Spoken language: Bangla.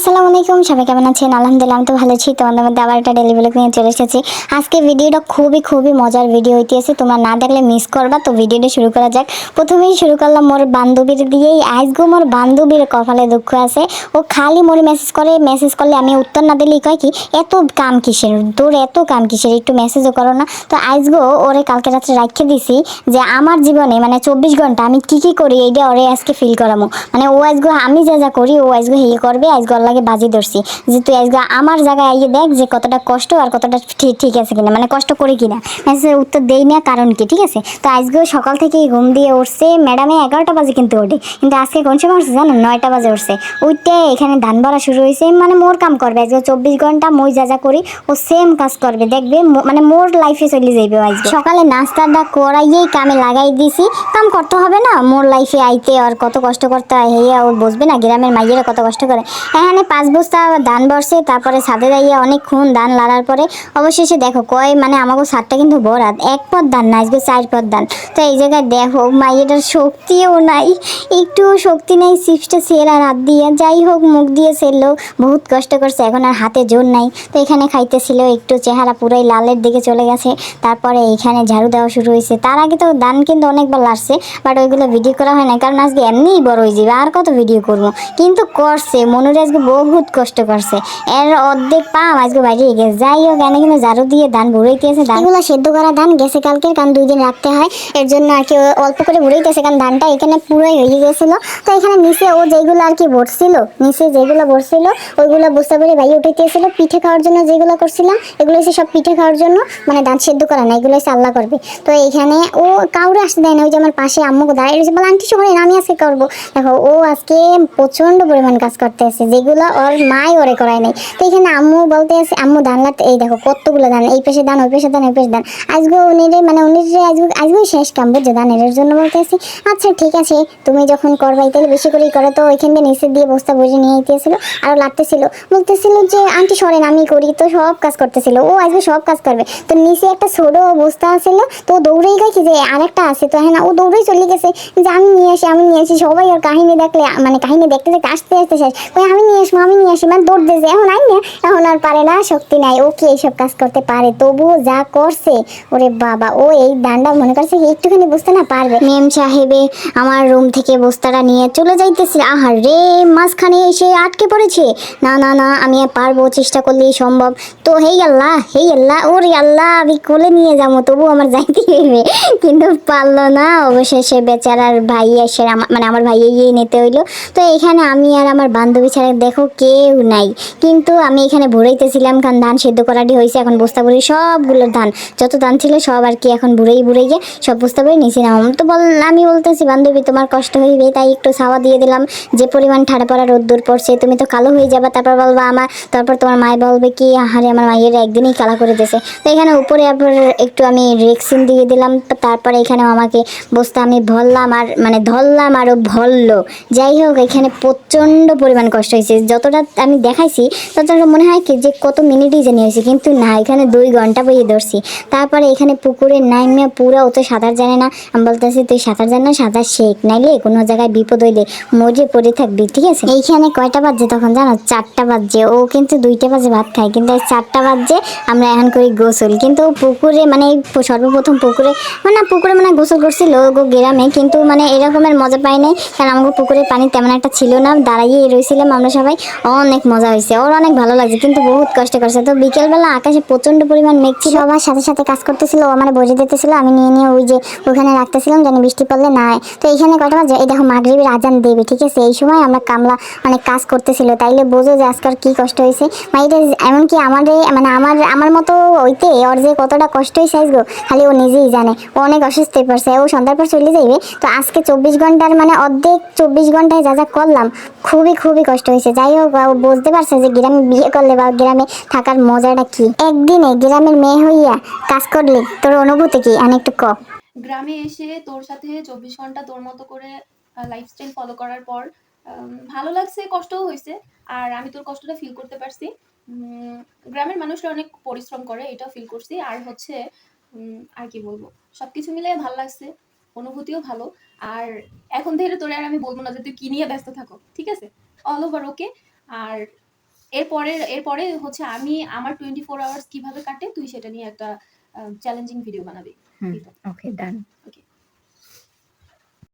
আসসালামু আলাইকুম, সবাই কেমন আছেন? আলহামদুলিল্লাহ আমি তো ভালো আছি। তোমাদের মধ্যে আবার একটা ডেলি ব্লগ নিয়ে চলে এসেছি। আজকে ভিডিওটা খুবই মজার ভিডিও হইতেছে, তোমরা না দেখলে মিস করবা। তো ভিডিওটা শুরু করা যাক। প্রথমেই শুরু করলাম মোর বান্ধবীর দিয়েই। আজগো মোর বান্ধবীর কপালে দুঃখ আছে। ও খালি মোর মেসেজ করলে আমি উত্তর না দিলেই কয় কি এত কাম কিসের, তোর এত কাম কিসের, একটু মেসেজও করো না। তো আজগো ওরে কালকে রাত্রে রাখতে দিছি যে আমার জীবনে মানে 24 ঘন্টা আমি কি করি এইটা ওরে আজকে ফিল করামো। মানে ও আজগো আমি যা করি ও আজগো হেয়ে করবে। আজগো ওর লাগে বাজি ধরছি যে তুই আজগো আমার জায়গায় আইয়ে দেখ যে কতটা কষ্ট আর কতটা ঠিক আছে কিনা, মানে কষ্ট করি কিনা। মেসেজের উত্তর দেই না, কারণ কি, ঠিক আছে। তো আজগো সকাল থেকেই ঘুম দিয়ে উঠছে, ম্যাডামে 11টা বাজে কিন্তু ওঠে, কিন্তু আজকে কোন সময় উঠছে জানো? 9টা বাজে উঠছে। উঠতে এখানে ধান ভরা শুরু হয়েছে, মানে মোর কাম করবে আজকে 24 ঘন্টা। মই যা করি ও সেম কাজ করবে, দেখবে মানে মোর লাইফে চলে যাইবে। আজকে সকালে নাস্তাটা করাইয়েই কামে লাগাই দিছি। কাম করতে হবে না, মোর লাইফে আইতে আর কত কষ্ট করতে হয় হেয়া ওর বসবে না। গ্রামের মাইয়েরা কত কষ্ট করে। এখানে 5 বস্তা ধান বসছে, তারপরে ছাদে দাঁড়িয়ে অনেকক্ষণ ধান লাড়ার পরে অবশেষে দেখো কয় মানে আমাকে ছাদটা কিন্তু বরাত, 1 পদ ধান না, আজকে 4 পদ ধান। তো এই জায়গায় দেখো মাইয়েটার শক্তিও নাই, একটু শক্তি নেই। চিপসটা সেরা রাত দিয়ে যাই হোক মুখ দিয়ে সেরলো, বহুত কষ্ট করছে, এখন আর হাতে জোর নাই। তো এখানে খাইতেছিল, একটু চেহারা পুরাই লালের দিকে চলে গেছে। তারপরে এইখানে ঝাড়ু দেওয়া শুরু হয়েছে। তার আগে তো ধান কিন্তু অনেকবার লাগছে, বাট ওইগুলো ভিডিও করা হয় না, কারণ আজকে এমনিই বড় হয়ে যাবে, আর কত ভিডিও করবো। কিন্তু করছে মনুরে আজকে বহুত কষ্ট করছে, এর অর্ধেক পাম আজকে বাইরে গেছে। যাই হোক এনে কিন্তু ঝাড়ু দিয়ে ধান ভুড়াইতেছে। এগুলো সেদ্ধ করা ধান গেছে কালকের, কারণ 2 দিন রাখতে হয়, এর জন্য আর কি অল্প করে ভুড়াইতেছে, কারণ ধানটা এখানে পুরোই হয়ে গেছিল। তো এখানে নিচে ও যেগুলো আর কি ভরছিল, নিচে যেগুলো ভরছিল ওইগুলো বস্তা করে বাইরে উঠাইতেছিল পিঠে খাওয়ার জন্য। যেগুলো করছিলাম এগুলো হচ্ছে সব পিঠে খাওয়ার জন্য, মানে ধান সেদ্ধ করা না, এগুলো হচ্ছে আল্লাহ করবে। তো এইখানে ও কাউরে আসতে দেয় না, ওই যে আমার পাশে আম্মু দাঁড়িয়ে রয়েছে, বলে আন্টি শোনেন আমি আজকে করবো। দেখো ও আজকে প্রচন্ড পরিমাণ কাজ করতে আছে, যেগুলো ওর মাই ওরে করায় নাই। তো এখানে আম্মু বলতে আছে আম্মু ধান লাগতে, এই দেখো কতগুলো ধান, এই পাশে ধান ওই পাশে ধান ওই পাশে ধান। আজকে উনিরে মানে উনিরে আজকে শেষ কাম বুঝছো ধানের, এর জন্য বলতে আছি আচ্ছা ঠিক আছে তুমি যখন করবাই তাহলে বেশি করেই করো। তো ওইখান দিয়ে নিচে দিয়ে বস্তা বুঝে নিয়ে আইতেছিল, আরো লাগতেছিল, বলতেছিল যে আন্টি সরেন আমি করি। তো সব কাজ করতেছিল, ও আজকে সব কাজ করবে। তো নিচে একটা ছোট বস্তা ছিল, তো দৌড়েই গেছে যে আরেকটা আছে। তো হ্যাঁ ও দৌড়েই চলে গেছে যে আমি নিয়ে আসি আমি নিয়ে আসি। সবাই ওর কাহিনী দেখলে মানে কাহিনী দেখতে দেখতে আসতে আসতে শেষ, ওই আমি নিয়ে আসবো আমি নিয়ে আসি, মানে দৌড় দিয়েছে। এখন আই না, এখন আর পারে না, শক্তি নাই। ও কি এইসব কাজ করতে পারে? তবুও যা করছে, ওরে বাবা। ও এই দান্ডা মনে করছে কি একটুখানি বুঝতে না পারবে। মেম সাহেবে আমার রুম থেকে বস্তাটা নিয়ে চলে যাইতেছে, আহার রে মাঝখানে এসে আটকে পড়েছে। না না না আমি পারবো, চেষ্টা করলেই সম্ভব। তো হেই আল্লাহ ওরে আল্লাহ, আমি কোলে নিয়ে যাবো তবু আমার যাইতে হইবে, কিন্তু পারলো না। অবশেষে বেচারার ভাই এসে মানে আমার ভাই এই নিতে হইলো। তো এখানে আমি আর আমার বান্ধবী ছাড়া দেখো কেউ নাই, কিন্তু আমি এখানে ভুড়াইতেছিলাম, কারণ ধান সেদ্ধ করাটি হয়েছে। এখন বস্তা ভরে সবগুলো ধান যত ধান ছিল সব আর কি এখন ভুড়েই গিয়ে সব বস্তা ভরে নিচে নামাম। তো আমি বলতেছি বান্ধবী তোমার কষ্ট হইবে, তাই একটু ছাওয়া দিয়ে দিলাম। যে পরিমাণ ঠাড়া পড়া রোদ্দুর পড়ছে তুমি তো কালো হয়ে যাবা, তারপর বলবা আমার, তারপর তোমার মায় বলবে কি আহারে আমার মায়ের একদিনই কালা করে দিয়েছে। তো এখানে উপরে আবার একটু আমি রেক্সিন দিয়ে দিলাম। তারপরে এখানেও আমাকে বস্তা আমি ভরলাম আর মানে ধরলাম আরও ভরলো। যাই হোক এখানে প্রচণ্ড পরিমাণ কষ্ট হয়েছে, যতটা আমি দেখাইছি ততটা মনে হয় কি যে কত মিনিটই জানি হয়েছে, কিন্তু না, এখানে 2 ঘন্টা বইয়ে ধরছি। তারপরে এখানে পুকুরে নাইমে পুরো ও তো সাঁতার জানে না। আমি বলতেছি তুই সাঁতার জান না, সাঁতার শেখ, নাইলে কোনো জায়গায় বিপদ হইলে মরে পড়ে থাকবি, ঠিক আছে। এইখানে কয়টা বাজছে তখন জানো? 4টা বাজছে। ও কিন্তু 2টা বাজে ভাত খায়, কিন্তু 4টা বাজছে আমরা এখন করি গোসল। কিন্তু পুকুরে মানে সর্বপ্রথম পুকুরে মানে গোসল করছিল গো গ্রামে, কিন্তু মানে এরকমের মজা পাই নাই, কারণ আমাকে পুকুরে পানি তেমন একটা ছিল না। দাঁড়াইয়ে রয়েছিলাম আমরা সবাই, অনেক মজা হয়েছে, ওর অনেক ভালো লাগছে, কিন্তু বহুত কষ্ট করছে। তো বিকেলবেলা আকাশে প্রচন্ড পরিমাণ মেঘ ছিল, সবার সাথে সাথে কাজ করতেছিল। ও আমার বসে দিতেছিল, আমি নিয়ে ওই যে ওখানে রাখতেছিলাম যেন বৃষ্টি পড়লে না হয়। তো এইখানে কয়টা বাজে, এই দেখো মাগরিবের আজান দেবে, ঠিক আছে। এই সময় আমরা কামলা মানে কাজ করতেছিল, তাইলে বোঝো যে আজকাল কি কষ্ট হয়েছে। মাইটা এমনকি আমাদের মানে আমার মতো হইতে ওর যে কতটা কষ্ট হয়েছে আজগো খালি ও নিজেই জানে। ও অনেক অসুস্থ হয়ে পড়ছে, ও সন্ধ্যার পর চলে যাইবে। তো আজকে 24 ঘন্টার মানে অর্ধেক 24 ঘন্টায় যা করলাম খুবই কষ্ট হয়েছে। যাই হোক ও বুঝতে পারছে যে গ্রামে বিয়ে করলে বা গ্রামে থাকার মজাটা কি। একদিনে গ্রামের মেয়ে হইয়া কাজ করলে তোর অনুভূতি কি অনেকটু ক। গ্রামে এসে তোর সাথে 24 ঘন্টা তোর মতো করে লাইফস্টাইল ফলো করার পর ভালো লাগছে, কষ্টও হয়েছে। আর আমি তোর কষ্টটা ফিল করতে পারছি। গ্রামের মানুষরা অনেক পরিশ্রম করে, এটাও ফিল করছি। আর হচ্ছে আর কি বলবো, সবকিছু মিলে ভালো লাগছে, অনুভূতিও ভালো। আর এখন থেকে তোরে আর আমি বলবো না যে তুই কি নিয়ে ব্যস্ত থাকো, ঠিক আছে? অল ওভার ওকে। আর এরপরে হচ্ছে আমি আমার 24 আওয়ার্স কিভাবে কাটে তুই সেটা নিয়ে একটা চ্যালেঞ্জিং ভিডিও বানাবি। এই তো। ওকে, ডান।